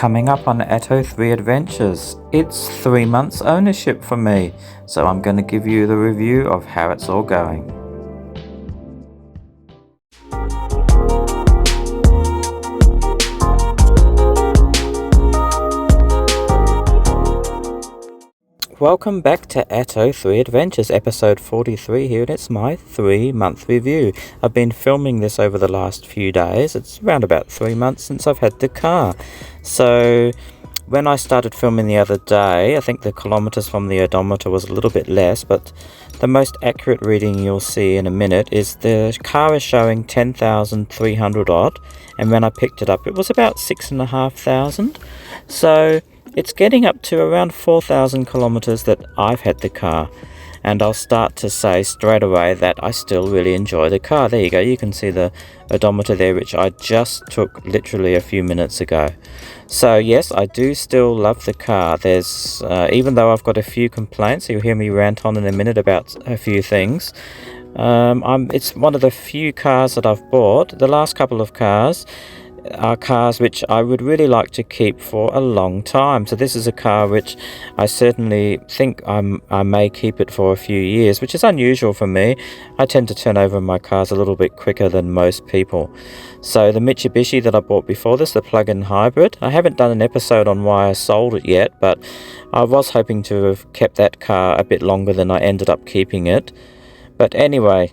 Coming up on Atto 3 Adventures, it's 3 months ownership for me, so I'm going to give you the review of how it's all going. Welcome back to Atto 3 Adventures, episode 43 here, and it's my 3-month review. I've been filming this over the last few days. It's around about 3 months since I've had the car. So when I started filming the other day, I think the kilometers from the odometer was a little bit less, but the most accurate reading you'll see in a minute is the car is showing 10,300 odd, and when I picked it up it was about 6,500. So it's getting up to around 4,000 kilometers that I've had the car, and I'll start to say straight away that I still really enjoy the car. There you go, you can see the odometer there, which I just took literally a few minutes ago. So yes, I do still love the car. There's even though I've got a few complaints, you'll hear me rant on in a minute about a few things. It's one of the few cars that I've bought. The last couple of cars are cars which I would really like to keep for a long time. So this is a car which I certainly think I may keep it for a few years, which is unusual for me. I tend to turn over my cars a little bit quicker than most people. So the Mitsubishi that I bought before this, the plug-in hybrid, I haven't done an episode on why I sold it yet, but I was hoping to have kept that car a bit longer than I ended up keeping it. But anyway,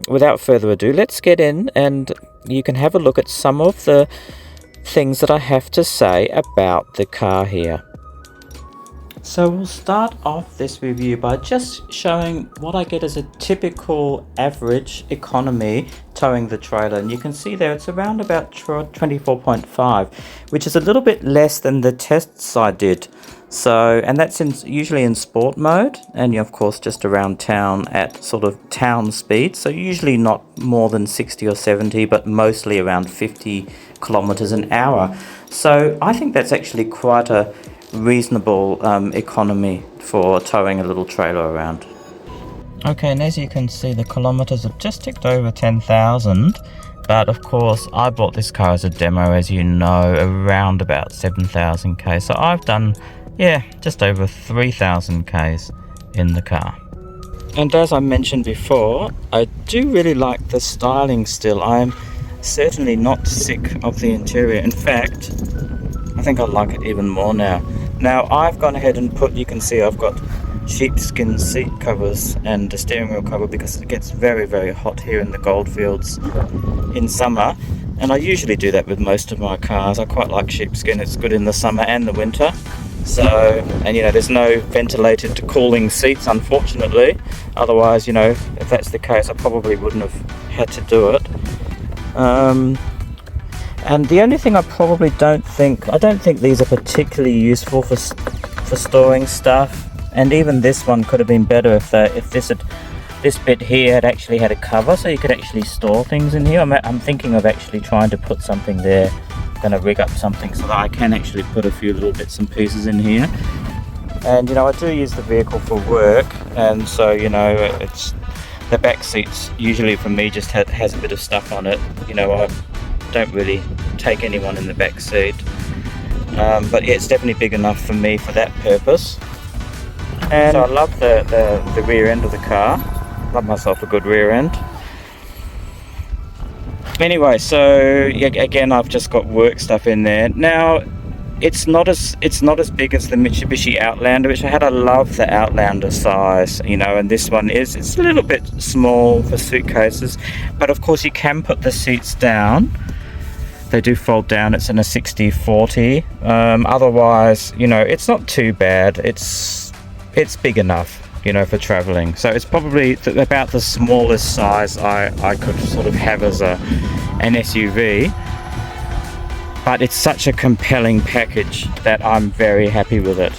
without further ado, let's get in and you can have a look at some of the things that I have to say about the car here. So we'll start off this review by just showing what I get as a typical average economy towing the trailer, and you can see there it's around about 24.5, which is a little bit less than the tests I did. So, and that's usually in sport mode, and of course just around town at sort of town speed, so usually not more than 60 or 70, but mostly around 50 kilometers an hour. So I think that's actually quite a reasonable economy for towing a little trailer around. Okay, and as you can see, the kilometers have just ticked over 10,000. But of course, I bought this car as a demo, as you know, around about 7,000 k. So I've done, just over 3,000 k's in the car. And as I mentioned before, I do really like the styling still. I'm certainly not sick of the interior. In fact, I think I like it even more now. Now I've gone ahead and you can see I've got sheepskin seat covers and a steering wheel cover because it gets very, very hot here in the goldfields in summer, and I usually do that with most of my cars. I quite like sheepskin. It's good in the summer and the winter. So, and there's no ventilated cooling seats, unfortunately. Otherwise, if that's the case, I probably wouldn't have had to do it. And the only thing I don't think these are particularly useful for storing stuff. And even this one could have been better if this bit here had actually had a cover, so you could actually store things in here. I'm thinking of actually trying to put something there. I'm going to rig up something so that I can actually put a few little bits and pieces in here. And I do use the vehicle for work, and so it's the back seats usually for me just has a bit of stuff on it. I don't really take anyone in the back seat, but yeah, it's definitely big enough for me for that purpose. And I love the rear end of the car. Love myself a good rear end. Anyway, so again, I've just got work stuff in there. Now, it's not as big as the Mitsubishi Outlander, which I love the Outlander size, and this one it's a little bit small for suitcases, but of course you can put the seats down. They do fold down. It's in a 60/40. Otherwise, it's not too bad. It's big enough, for traveling. So it's probably about the smallest size I could sort of have as an SUV. But it's such a compelling package that I'm very happy with it.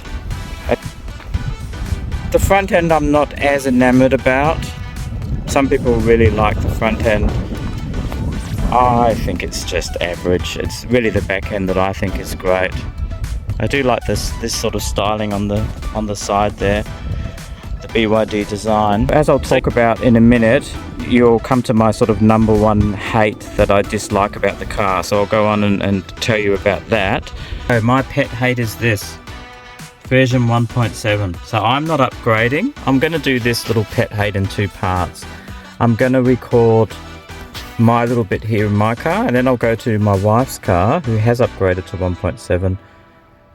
The front end I'm not as enamored about. Some people really like the front end. I think it's just average. It's really the back end that I think is great. I do like this sort of styling on the side there. The BYD design. As I'll talk about in a minute, you'll come to my sort of number one hate that I dislike about the car. So I'll go on and tell you about that. So my pet hate is this. Version 1.7. So I'm not upgrading. I'm going to do this little pet hate in two parts. I'm going to record my little bit here in my car, and then I'll go to my wife's car who has upgraded to 1.7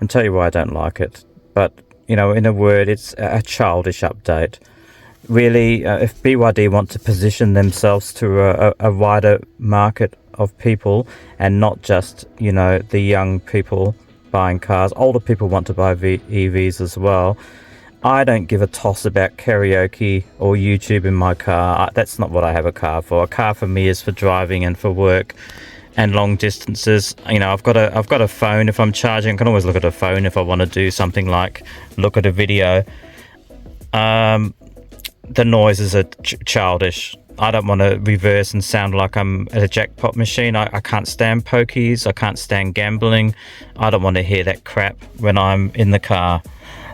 and tell you why I don't like it. But, you know, in a word, it's a childish update. Really, if BYD want to position themselves to a wider market of people and not just, you know, the young people buying cars, older people want to buy EVs as well. I don't give a toss about karaoke or YouTube in my car. That's not what I have a car for. A car for me is for driving and for work and long distances. You know, I've got a phone. If I'm charging, I can always look at a phone if I want to do something like look at a video. The noises are childish. I don't want to reverse and sound like I'm at a jackpot machine. I can't stand pokies. I can't stand gambling. I don't want to hear that crap when I'm in the car.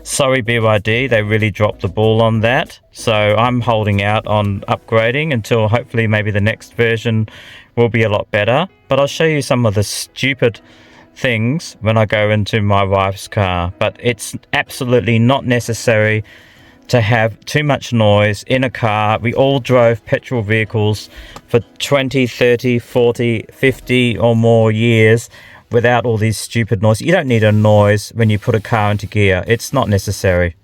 Sorry, BYD, they really dropped the ball on that. So I'm holding out on upgrading until hopefully maybe the next version will be a lot better. But I'll show you some of the stupid things when I go into my wife's car. But it's absolutely not necessary to have too much noise in a car. We all drove petrol vehicles for 20, 30, 40, 50 or more years without all these stupid noise. You don't need a noise when you put a car into gear. It's not necessary.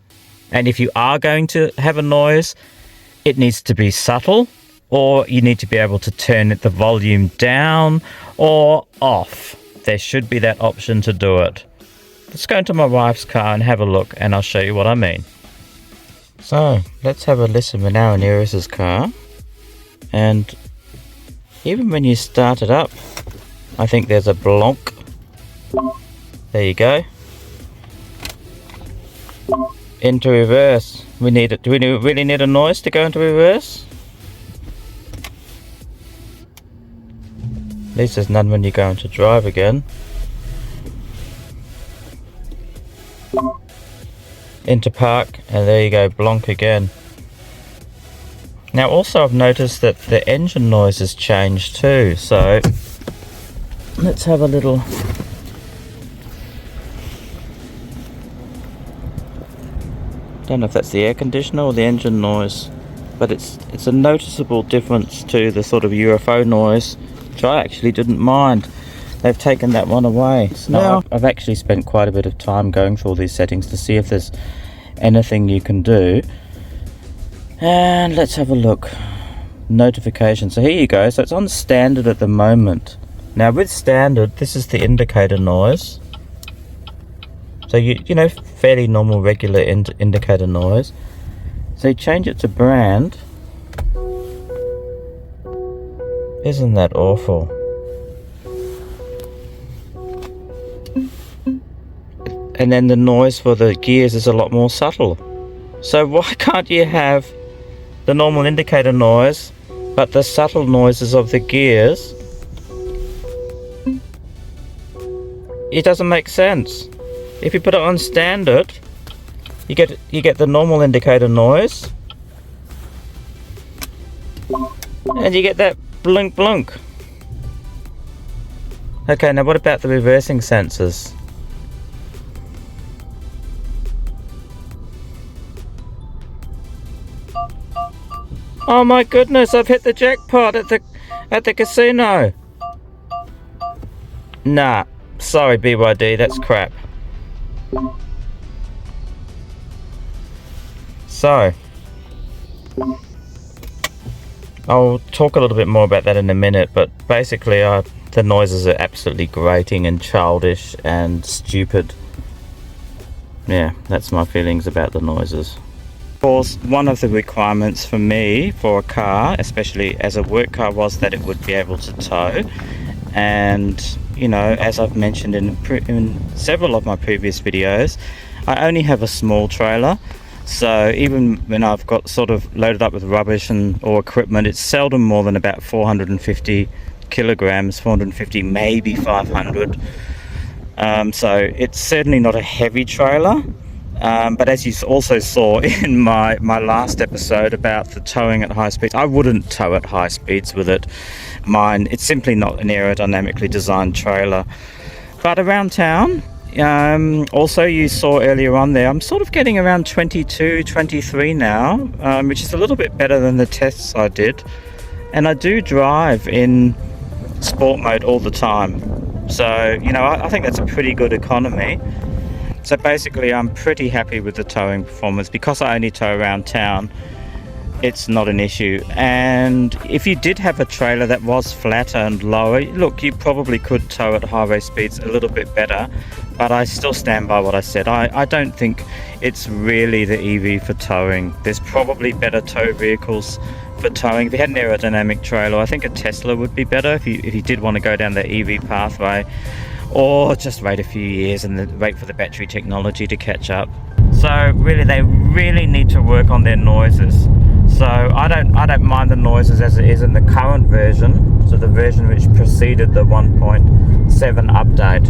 And if you are going to have a noise, it needs to be subtle, or you need to be able to turn the volume down or off. There should be that option to do it. Let's go into my wife's car and have a look, and I'll show you what I mean. So let's have a listen. We're now in Iris's car, and even when you start it up, I think there's a blonk. There you go. Into reverse. We need it. Do we really need a noise to go into reverse? At least there's none when you go into drive again. Into park, and there you go, blonk again. Now also I've noticed that the engine noise has changed too, so let's have a little. Don't know if that's the air conditioner or the engine noise, but it's a noticeable difference to the sort of UFO noise, which I actually didn't mind. They've taken that one away. So now I've actually spent quite a bit of time going through all these settings to see if there's anything you can do. And let's have a look. Notifications. So here you go. So it's on standard at the moment. Now with standard, this is the indicator noise. So you know, fairly normal regular indicator noise. So you change it to brand. Isn't that awful? And then the noise for the gears is a lot more subtle. So why can't you have the normal indicator noise, but the subtle noises of the gears? It doesn't make sense. If you put it on standard, you get the normal indicator noise, and you get that blink blink. Okay, now what about the reversing sensors? Oh my goodness, I've hit the jackpot at the casino. Nah, sorry BYD, that's crap. So, I'll talk a little bit more about that in a minute, but basically the noises are absolutely grating and childish and stupid. Yeah, that's my feelings about the noises. Of course, one of the requirements for me for a car, especially as a work car, was that it would be able to tow. And you know, as I've mentioned in several of my previous videos, I only have a small trailer, so even when I've got sort of loaded up with rubbish or equipment, it's seldom more than about 450 kilograms, 450, maybe 500. So it's certainly not a heavy trailer. But as you also saw in my last episode about the towing at high speeds, I wouldn't tow at high speeds with it. It's simply not an aerodynamically designed trailer. But around town, also you saw earlier on there, I'm sort of getting around 22, 23 now, which is a little bit better than the tests I did. And I do drive in sport mode all the time. So, you know, I think that's a pretty good economy. So basically I'm pretty happy with the towing performance. Because I only tow around town, it's not an issue. And if you did have a trailer that was flatter and lower, look, you probably could tow at highway speeds a little bit better, but I still stand by what I said. I don't think it's really the EV for towing. There's probably better tow vehicles for towing. If you had an aerodynamic trailer, I think a Tesla would be better if you did want to go down the EV pathway, or just wait a few years and then wait for the battery technology to catch up. So really, they really need to work on their noises. So I don't mind the noises as it is in the current version, so the version which preceded the 1.7 update.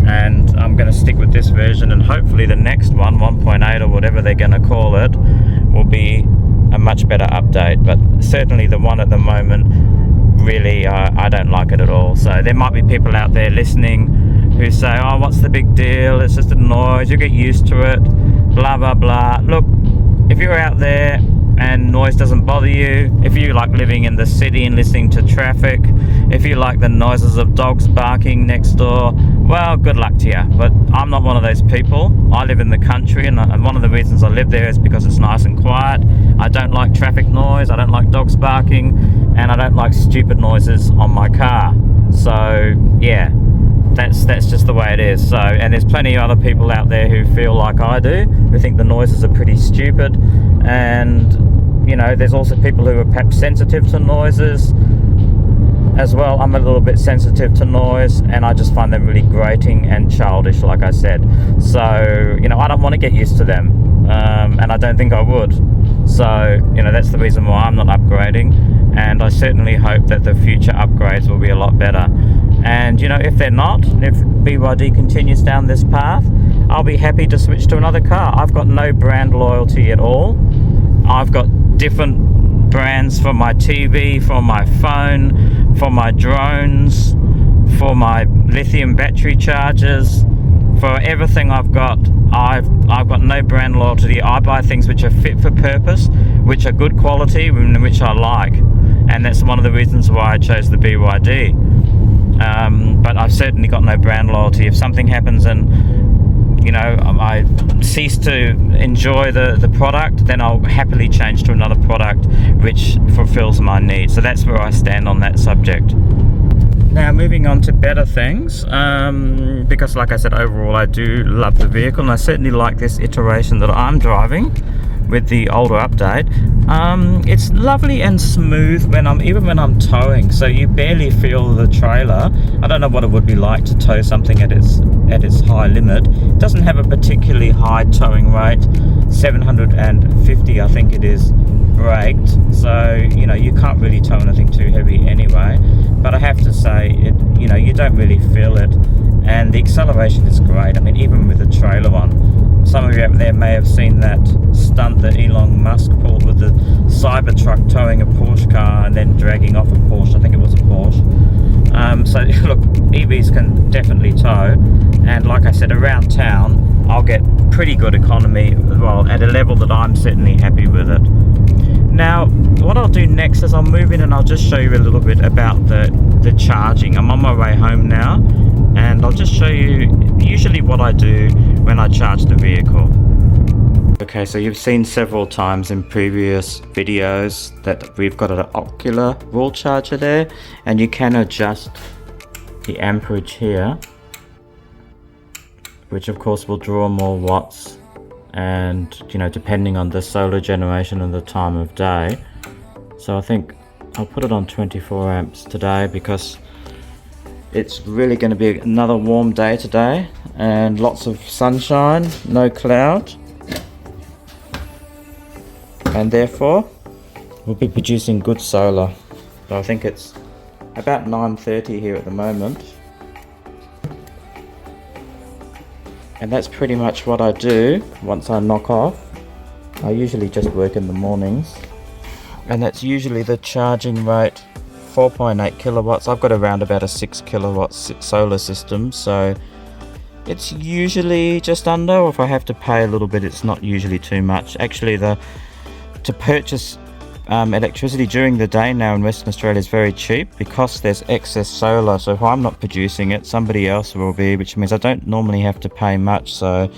And I'm going to stick with this version, and hopefully the next one, 1.8 or whatever they're going to call it, will be a much better update. But certainly the one at the moment, really, I don't like it at all. So there might be people out there listening who say, oh, what's the big deal? It's just a noise, you get used to it, blah, blah, blah. Look, if you're out there and noise doesn't bother you, if you like living in the city and listening to traffic, if you like the noises of dogs barking next door, well, good luck to you. But I'm not one of those people. I live in the country, and one of the reasons I live there is because it's nice and quiet. I don't like traffic noise, I don't like dogs barking, and I don't like stupid noises on my car. So yeah, that's just the way it is. So, and there's plenty of other people out there who feel like I do, who think the noises are pretty stupid. And you know, there's also people who are perhaps sensitive to noises as well. I'm a little bit sensitive to noise, and I just find them really grating and childish, like I said. So, you know, I don't want to get used to them, and I don't think I would. So, you know, that's the reason why I'm not upgrading, and I certainly hope that the future upgrades will be a lot better. And, you know, if they're not, if BYD continues down this path, I'll be happy to switch to another car. I've got no brand loyalty at all. I've got different brands for my TV, for my phone, for my drones, for my lithium battery chargers, for everything I've got got no brand loyalty. I buy things which are fit for purpose, which are good quality, and which I like, and that's one of the reasons why I chose the BYD. But I've certainly got no brand loyalty. If something happens and, you know, I cease to enjoy the product, then I'll happily change to another product which fulfills my needs. So that's where I stand on that subject. Now moving on to better things, because like I said, overall I do love the vehicle, and I certainly like this iteration that I'm driving with the older update. It's lovely and smooth even when I'm towing, so you barely feel the trailer. I don't know what it would be like to tow something at its high limit. It doesn't have a particularly high towing rate, 750 I think it is braked, so you know, you can't really tow anything too heavy anyway. But I have to say, you know, you don't really feel it, and the acceleration is great. I mean, even with the trailer on, some of you out there may have seen that stunt that Elon Musk pulled with the Cybertruck towing a Porsche car and then dragging off a Porsche. I think it was a Porsche. So look, EVs can definitely tow, and like I said, around town I'll get pretty good economy, well, at a level that I'm certainly happy with it. Now, what I'll do next is I'll move in and I'll just show you a little bit about the charging. I'm on my way home now, and I'll just show you usually what I do when I charge the vehicle. Okay, so you've seen several times in previous videos that we've got an ocular wall charger there, and you can adjust the amperage here, which of course will draw more watts, and you know, depending on the solar generation and the time of day. So I think I'll put it on 24 amps today because it's really going to be another warm day today, and lots of sunshine, no cloud, and therefore we'll be producing good solar. So I think it's about 9:30 here at the moment. And that's pretty much what I do once I knock off. I usually just work in the mornings. And that's usually the charging rate, 4.8 kilowatts. I've got around about a 6 kilowatt solar system, so it's usually just under, or if I have to pay a little bit, it's not usually too much. Actually, to purchase electricity during the day now in Western Australia is very cheap because there's excess solar. So if I'm not producing it, somebody else will be, which means I don't normally have to pay much. So,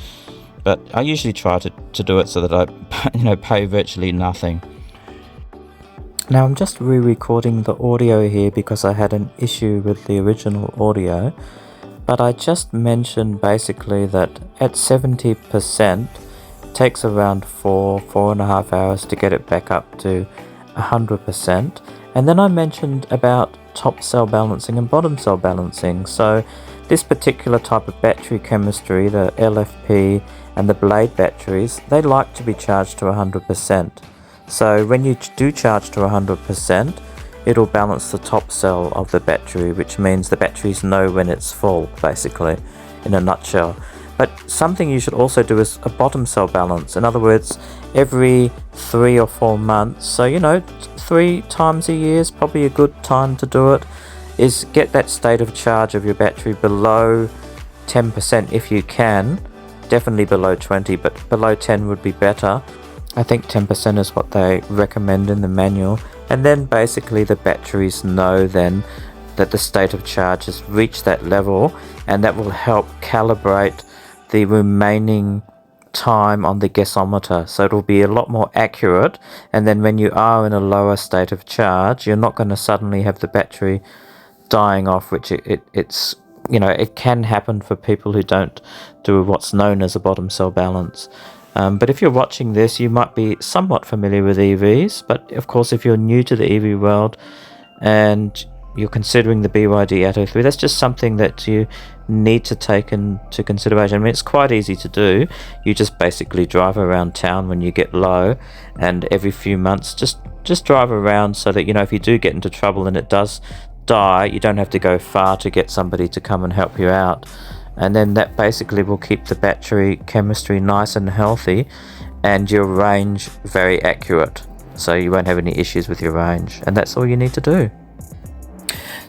but I usually try to do it so that I, pay virtually nothing. Now I'm just re-recording the audio here because I had an issue with the original audio. But I just mentioned basically that at 70%, it takes around 4.5 hours to get it back up to 100%. And then I mentioned about top cell balancing and bottom cell balancing. So this particular type of battery chemistry, the LFP and the blade batteries, they like to be charged to 100%. So when you do charge to 100%, it'll balance the top cell of the battery, which means the batteries know when it's full, basically, in a nutshell. But something you should also do is a bottom cell balance. In other words, every 3 or 4 months, so 3 times a year is probably a good time to do it, is get that state of charge of your battery below 10% if you can. Definitely below 20, but below 10 would be better. I think 10% is what they recommend in the manual. And then basically the batteries know then that the state of charge has reached that level, and that will help calibrate the remaining time on the gasometer. So it'll be a lot more accurate, and then when you are in a lower state of charge, you're not going to suddenly have the battery dying off, which it's it can happen for people who don't do what's known as a bottom cell balance. But if you're watching this, you might be somewhat familiar with EVs. But of course, if you're new to the EV world and you're considering the BYD Atto 3, that's just something that you need to take into consideration. I mean, it's quite easy to do. You just basically drive around town when you get low, and every few months just drive around so that, if you do get into trouble and it does die, you don't have to go far to get somebody to come and help you out. And then that basically will keep the battery chemistry nice and healthy and your range very accurate. So you won't have any issues with your range. And that's all you need to do.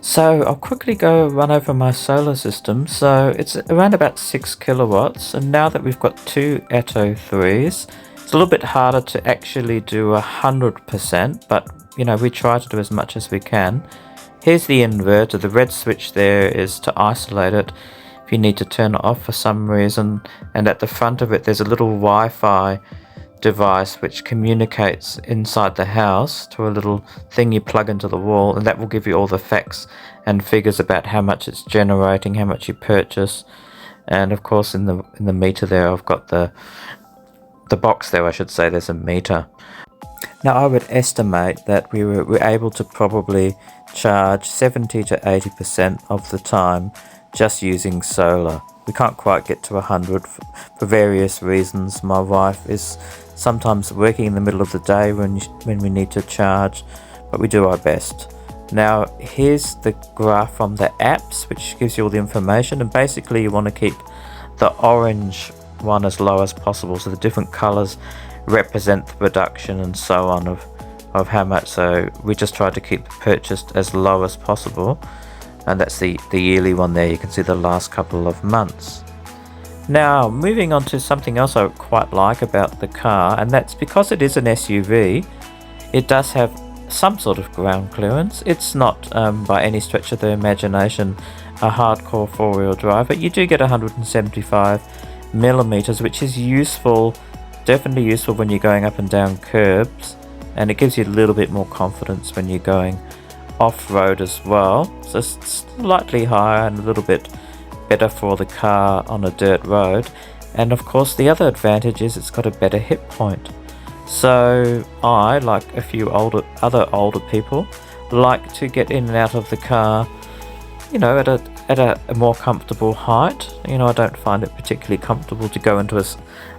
So I'll quickly run over my solar system. So it's around about 6 kilowatts. And now that we've got 2 Atto 3s, it's a little bit harder to actually do 100%. But, we try to do as much as we can. Here's the inverter. The red switch there is to isolate it if you need to turn it off for some reason, and at the front of it there's a little Wi-Fi device which communicates inside the house to a little thing you plug into the wall, and that will give you all the facts and figures about how much it's generating, how much you purchase. And of course in the meter there, I've got the box there, I should say, there's a meter. Now I would estimate that we're able to probably charge 70 to 80% of the time just using solar. We can't quite get to 100 for various reasons. My wife is sometimes working in the middle of the day when we need to charge, but we do our best. Now here's the graph from the apps, which gives you all the information, and basically you want to keep the orange one as low as possible, so the different colors represent the production and so on of how much. So we just try to keep the purchase as low as possible. And that's the yearly one there. You can see the last couple of months. Now, moving on to something else I quite like about the car, and that's because it is an SUV, it does have some sort of ground clearance. It's not, by any stretch of the imagination, a hardcore four-wheel drive, but you do get 175 millimeters, which is useful, definitely useful when you're going up and down curbs, and it gives you a little bit more confidence when you're going off-road as well. So slightly higher and a little bit better for the car on a dirt road. And of course the other advantage is it's got a better hit point. So I, like a few other older people, like to get in and out of the car, at a more comfortable height. I don't find it particularly comfortable to go into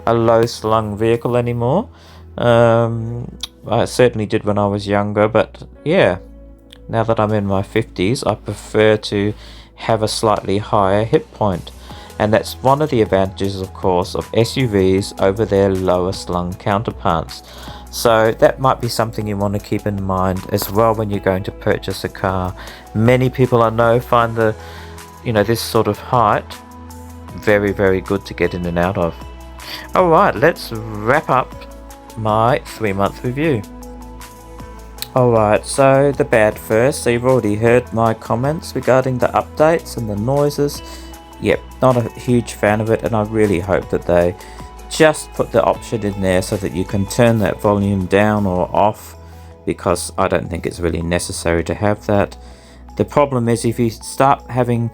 a low slung vehicle anymore. I certainly did when I was younger, but yeah, now that I'm in my 50s, I prefer to have a slightly higher hit point. And that's one of the advantages, of course, of SUVs over their lower slung counterparts. So that might be something you want to keep in mind as well when you're going to purchase a car. Many people I know find this sort of height very, very good to get in and out of. Alright, let's wrap up my 3-month review. Alright, so the bad first. So you've already heard my comments regarding the updates and the noises. Yep, not a huge fan of it, and I really hope that they just put the option in there so that you can turn that volume down or off, because I don't think it's really necessary to have that. The problem is if you start having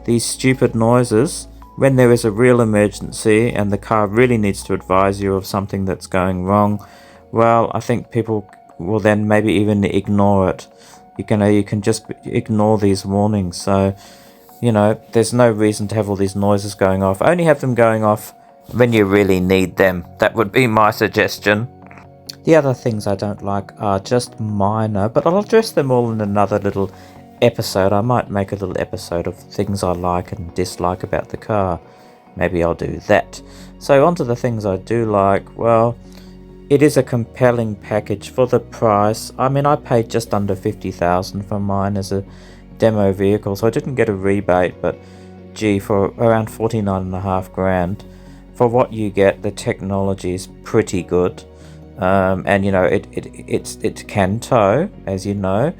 these stupid noises when there is a real emergency and the car really needs to advise you of something that's going wrong, well, I think people will then maybe even ignore it. You can just ignore these warnings. So there's no reason to have all these noises going off. Only have them going off when you really need them. That would be my suggestion. The other things I don't like are just minor, but I'll address them all in another little episode. I might make a little episode of things I like and dislike about the car. Maybe I'll do that. So onto the things I do like. Well, it is a compelling package for the price. I mean, I paid just under $50,000 for mine as a demo vehicle, so I didn't get a rebate, but gee, for around $49.5 grand for what you get, the technology is pretty good. And it can tow, as you know,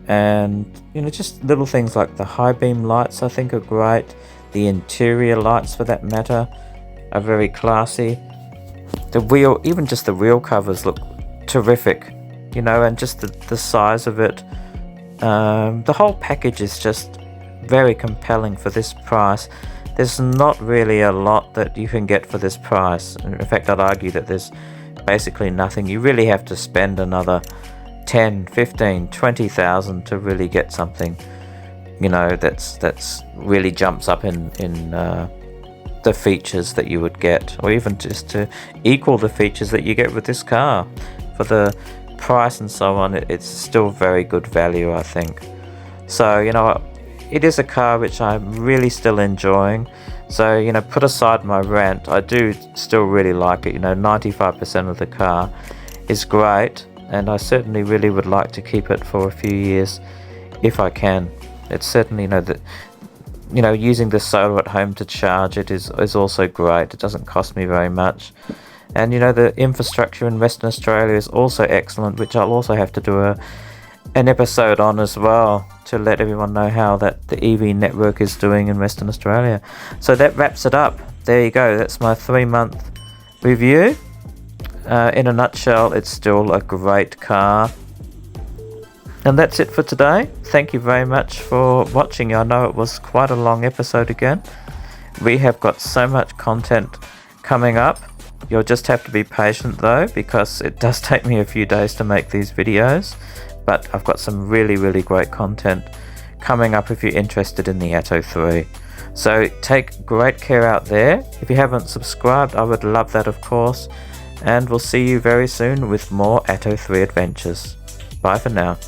and just little things like the high beam lights I think are great. The interior lights, for that matter, are very classy. The wheel, even just the wheel covers look terrific, and just the size of it. The whole package is just very compelling for this price. There's not really a lot that you can get for this price. In fact, I'd argue that there's basically nothing. You really have to spend another 10, 15, 20,000 to really get something, that's really jumps up in the features that you would get, or even just to equal the features that you get with this car. For the price and so on, it's still very good value, I think. So it is a car which I'm really still enjoying. So put aside my rant, I do still really like it. 95% of the car is great, and I certainly really would like to keep it for a few years if I can. It's certainly using the solar at home to charge it is also great. It doesn't cost me very much. And the infrastructure in Western Australia is also excellent, which I'll also have to do an episode on as well, to let everyone know how that the EV network is doing in Western Australia. So that wraps it up. There you go. That's my 3-month review. In a nutshell, it's still a great car. And that's it for today. Thank you very much for watching. I know it was quite a long episode again. We have got so much content coming up. You'll just have to be patient though, because it does take me a few days to make these videos. But I've got some really, really great content coming up if you're interested in the Atto 3. So take great care out there. If you haven't subscribed, I would love that, of course. And we'll see you very soon with more Atto 3 adventures. Bye for now.